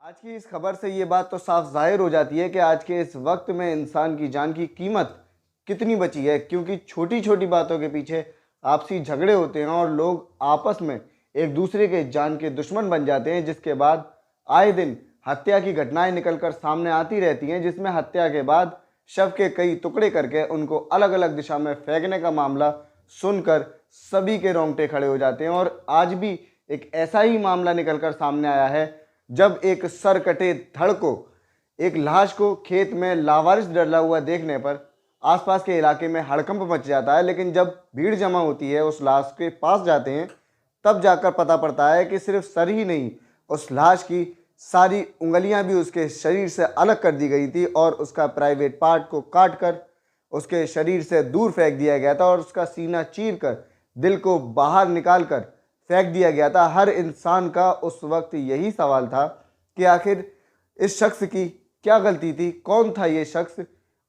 आज की इस खबर से ये बात तो साफ ज़ाहिर हो जाती है कि आज के इस वक्त में इंसान की जान की कीमत कितनी बची है, क्योंकि छोटी छोटी बातों के पीछे आपसी झगड़े होते हैं और लोग आपस में एक दूसरे के जान के दुश्मन बन जाते हैं, जिसके बाद आए दिन हत्या की घटनाएं निकलकर सामने आती रहती हैं, जिसमें हत्या के बाद शव के कई टुकड़े करके उनको अलग अलग दिशा में फेंकने का मामला सुनकर सभी के रोंगटे खड़े हो जाते हैं। और आज भी एक ऐसा ही मामला निकलकर सामने आया है, जब एक सर कटे धड़ को, एक लाश को खेत में लावारिस डला हुआ देखने पर आसपास के इलाके में हड़कंप मच जाता है। लेकिन जब भीड़ जमा होती है, उस लाश के पास जाते हैं, तब जाकर पता पड़ता है कि सिर्फ सर ही नहीं, उस लाश की सारी उंगलियां भी उसके शरीर से अलग कर दी गई थी और उसका प्राइवेट पार्ट को काट कर उसके शरीर से दूर फेंक दिया गया था और उसका सीना चीर कर दिल को बाहर निकाल कर फेंक दिया गया था। हर इंसान का उस वक्त यही सवाल था कि आखिर इस शख्स की क्या गलती थी, कौन था ये शख्स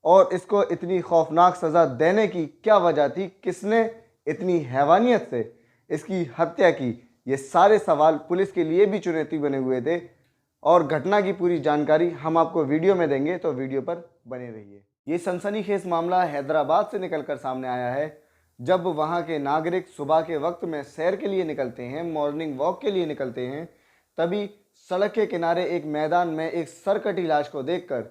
और इसको इतनी खौफनाक सज़ा देने की क्या वजह थी, किसने इतनी हैवानियत से इसकी हत्या की। ये सारे सवाल पुलिस के लिए भी चुनौती बने हुए थे और घटना की पूरी जानकारी हम आपको वीडियो में देंगे, तो वीडियो पर बने रहिए। ये सनसनीखेज मामला हैदराबाद से निकलकर सामने आया है, जब वहाँ के नागरिक सुबह के वक्त में सैर के लिए निकलते हैं, मॉर्निंग वॉक के लिए निकलते हैं, तभी सड़क के किनारे एक मैदान में एक सरकटी लाश को देखकर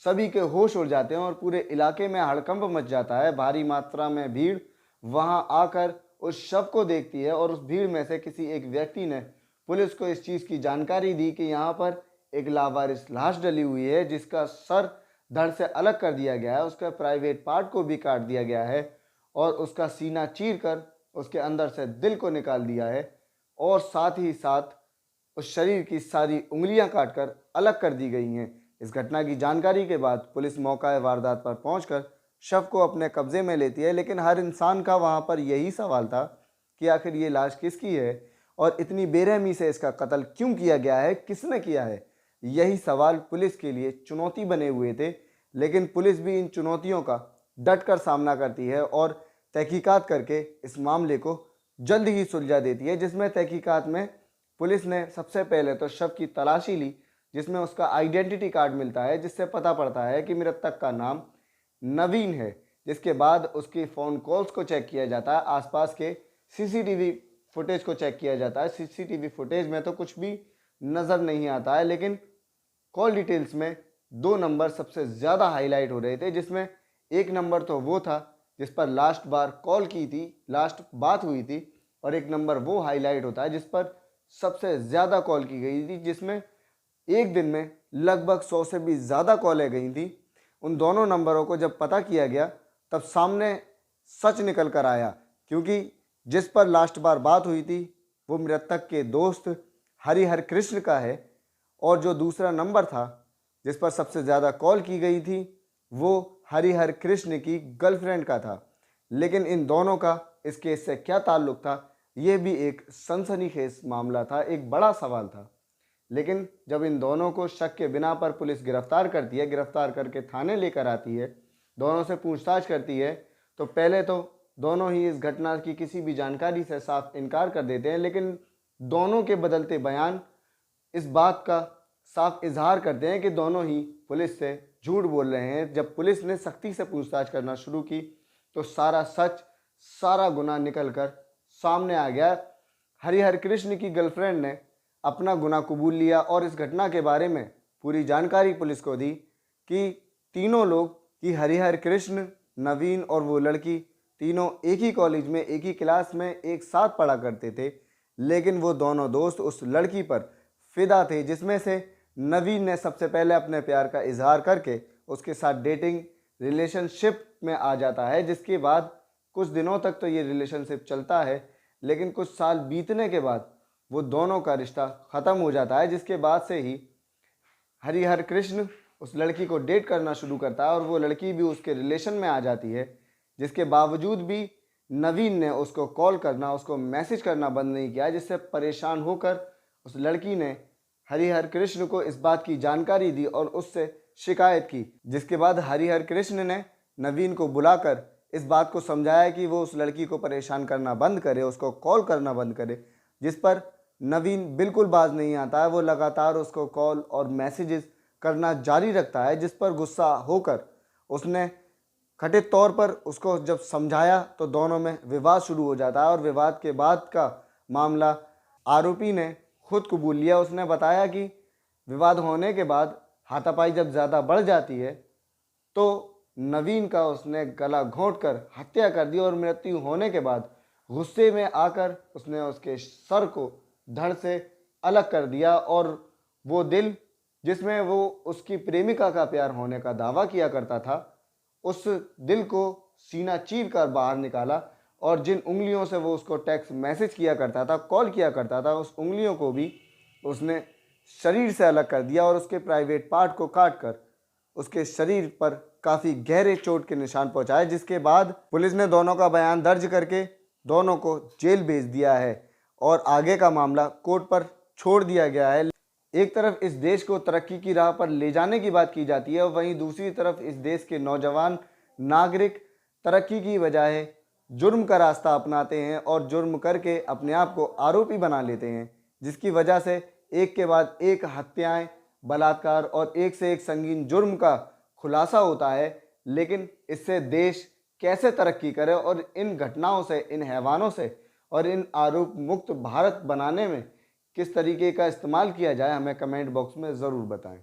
सभी के होश उड़ जाते हैं और पूरे इलाके में हड़कंप मच जाता है। भारी मात्रा में भीड़ वहाँ आकर उस शव को देखती है और उस भीड़ में से किसी एक व्यक्ति ने पुलिस को इस चीज़ की जानकारी दी कि यहाँ पर एक लावारिस लाश डली हुई है, जिसका सर धड़ से अलग कर दिया गया है, उसका प्राइवेट पार्ट को भी काट दिया गया है और उसका सीना चीर कर उसके अंदर से दिल को निकाल दिया है और साथ ही साथ उस शरीर की सारी उंगलियां काटकर अलग कर दी गई हैं। इस घटना की जानकारी के बाद पुलिस मौका वारदात पर पहुंचकर शव को अपने कब्जे में लेती है, लेकिन हर इंसान का वहां पर यही सवाल था कि आखिर ये लाश किसकी है और इतनी बेरहमी से इसका कत्ल क्यों किया गया है, किसने किया है। यही सवाल पुलिस के लिए चुनौती बने हुए थे, लेकिन पुलिस भी इन चुनौतियों का डट कर सामना करती है और तहकीकात करके इस मामले को जल्द ही सुलझा देती है। जिसमें तहकीकात में पुलिस ने सबसे पहले तो शव की तलाशी ली, जिसमें उसका आइडेंटिटी कार्ड मिलता है, जिससे पता पड़ता है कि मृतक का नाम नवीन है। जिसके बाद उसकी फ़ोन कॉल्स को चेक किया जाता है, आसपास के सीसीटीवी फुटेज को चेक किया जाता है। सीसीटीवी फुटेज में तो कुछ भी नज़र नहीं आता है, लेकिन कॉल डिटेल्स में दो नंबर सबसे ज़्यादा हाईलाइट हो रहे थे, जिसमें एक नंबर तो वो था जिस पर लास्ट बार कॉल की थी, लास्ट बात हुई थी, और एक नंबर वो हाईलाइट होता है जिस पर सबसे ज़्यादा कॉल की गई थी, जिसमें एक दिन में लगभग 100 से भी ज़्यादा कॉलें गई थी। उन दोनों नंबरों को जब पता किया गया तब सामने सच निकल कर आया, क्योंकि जिस पर लास्ट बार बात हुई थी वो मृतक के दोस्त हरिहर कृष्ण का है और जो दूसरा नंबर था जिस पर सबसे ज़्यादा कॉल की गई थी वो हरिहर कृष्ण की गर्लफ्रेंड का था। लेकिन इन दोनों का इस केस से क्या ताल्लुक था, ये भी एक सनसनीखेज मामला था, एक बड़ा सवाल था। लेकिन जब इन दोनों को शक के बिना पर पुलिस गिरफ्तार करती है, गिरफ्तार करके थाने लेकर आती है, दोनों से पूछताछ करती है, तो पहले तो दोनों ही इस घटना की किसी भी जानकारी से साफ इनकार कर देते हैं, लेकिन दोनों के बदलते बयान इस बात का साफ इजहार करते हैं कि दोनों ही पुलिस से झूठ बोल रहे हैं। जब पुलिस ने सख्ती से पूछताछ करना शुरू की तो सारा सच, सारा गुनाह निकल कर सामने आ गया। हरिहर कृष्ण की गर्लफ्रेंड ने अपना गुनाह कबूल लिया और इस घटना के बारे में पूरी जानकारी पुलिस को दी कि तीनों लोग, कि हरिहर कृष्ण, नवीन और वो लड़की, तीनों एक ही कॉलेज में, एक ही क्लास में एक साथ पढ़ा करते थे। लेकिन वो दोनों दोस्त उस लड़की पर फिदा थे, जिसमें से नवीन ने सबसे पहले अपने प्यार का इजहार करके उसके साथ डेटिंग रिलेशनशिप में आ जाता है, जिसके बाद कुछ दिनों तक तो ये रिलेशनशिप चलता है, लेकिन कुछ साल बीतने के बाद वो दोनों का रिश्ता ख़त्म हो जाता है। जिसके बाद से ही हरिहर कृष्ण उस लड़की को डेट करना शुरू करता है और वो लड़की भी उसके रिलेशन में आ जाती है। जिसके बावजूद भी नवीन ने उसको कॉल करना, उसको मैसेज करना बंद नहीं किया, जिससे परेशान होकर उस लड़की ने हरिहर कृष्ण को इस बात की जानकारी दी और उससे शिकायत की। जिसके बाद हरिहर कृष्ण ने नवीन को बुलाकर इस बात को समझाया कि वो उस लड़की को परेशान करना बंद करे, उसको कॉल करना बंद करे, जिस पर नवीन बिल्कुल बाज नहीं आता है। वो लगातार उसको कॉल और मैसेजेस करना जारी रखता है, जिस पर गुस्सा होकर उसने कथित तौर पर उसको जब समझाया तो दोनों में विवाद शुरू हो जाता है। और विवाद के बाद का मामला आरोपी ने खुद कबूल लिया। उसने बताया कि विवाद होने के बाद हाथापाई जब ज़्यादा बढ़ जाती है तो नवीन का उसने गला घोंटकर हत्या कर दी और मृत्यु होने के बाद गुस्से में आकर उसने उसके सर को धड़ से अलग कर दिया। और वो दिल जिसमें वो उसकी प्रेमिका का प्यार होने का दावा किया करता था, उस दिल को सीना चीर कर बाहर निकाला। और जिन उंगलियों से वो उसको टेक्स्ट मैसेज किया करता था, कॉल किया करता था, उस उंगलियों को भी उसने शरीर से अलग कर दिया और उसके प्राइवेट पार्ट को काट कर उसके शरीर पर काफ़ी गहरे चोट के निशान पहुंचाए। जिसके बाद पुलिस ने दोनों का बयान दर्ज करके दोनों को जेल भेज दिया है और आगे का मामला कोर्ट पर छोड़ दिया गया है। एक तरफ इस देश को तरक्की की राह पर ले जाने की बात की जाती है और वहीं दूसरी तरफ इस देश के नौजवान नागरिक तरक्की की बजाय जुर्म का रास्ता अपनाते हैं और जुर्म करके अपने आप को आरोपी बना लेते हैं, जिसकी वजह से एक के बाद एक हत्याएं, बलात्कार और एक से एक संगीन जुर्म का खुलासा होता है। लेकिन इससे देश कैसे तरक्की करे और इन घटनाओं से, इन हैवानों से और इन आरोप मुक्त भारत बनाने में किस तरीके का इस्तेमाल किया जाए, हमें कमेंट बॉक्स में ज़रूर बताएं।